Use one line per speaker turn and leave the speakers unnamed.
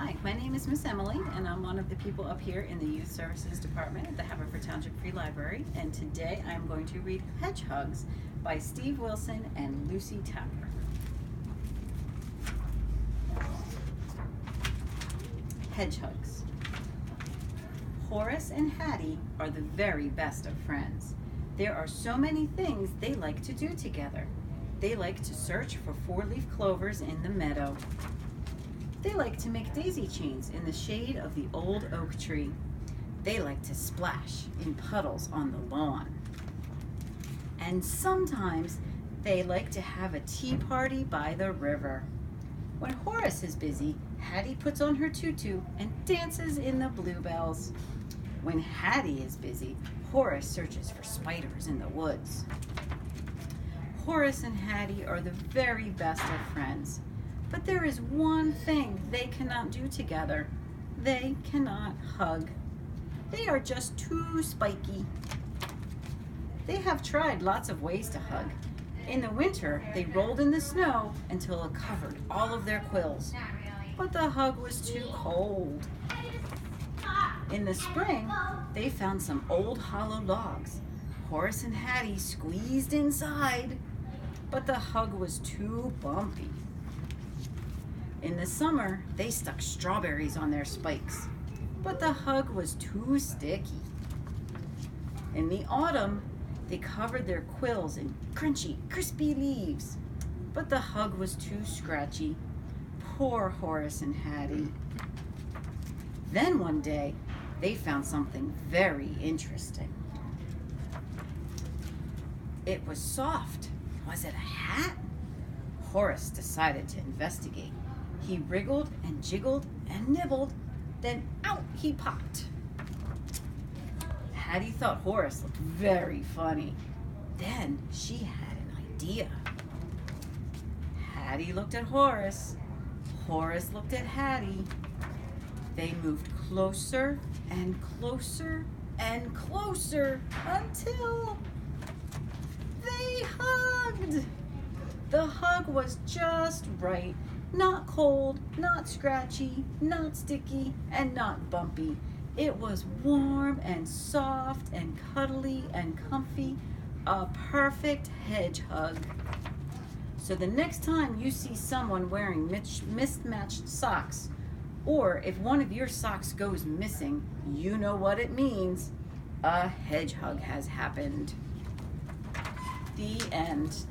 Hi, my name is Miss Emily, and I'm one of the people up here in the Youth Services Department at the Haverford Township Free Library. And today I'm going to read Hedgehugs by Steve Wilson and Lucy Tapper. Hedgehugs. Horace and Hattie are the very best of friends. There are so many things they like to do together. They like to search for four-leaf clovers in the meadow. They like to make daisy chains in the shade of the old oak tree. They like to splash in puddles on the lawn. And sometimes they like to have a tea party by the river. When Horace is busy, Hattie puts on her tutu and dances in the bluebells. When Hattie is busy, Horace searches for spiders in the woods. Horace and Hattie are the very best of friends. But there is one thing they cannot do together. They cannot hug. They are just too spiky. They have tried lots of ways to hug. In the winter, they rolled in the snow until it covered all of their quills. But the hug was too cold. In the spring, they found some old hollow logs. Horace and Hattie squeezed inside, but the hug was too bumpy. In the summer, they stuck strawberries on their spikes, but the hug was too sticky. In the autumn, they covered their quills in crunchy, crispy leaves, but the hug was too scratchy. Poor Horace and Hattie. Then one day, they found something very interesting. It was soft. Was it a hat? Horace decided to investigate. He wriggled and jiggled and nibbled, then out he popped. Hattie thought Horace looked very funny. Then she had an idea. Hattie looked at Horace. Horace looked at Hattie. They moved closer and closer and closer until they hugged. The hug was just right. Not cold, not scratchy, not sticky, and not bumpy. It was warm and soft and cuddly and comfy. A perfect hedge hug. So the next time you see someone wearing mismatched socks, or if one of your socks goes missing, you know what it means. A hedge hug has happened. The end.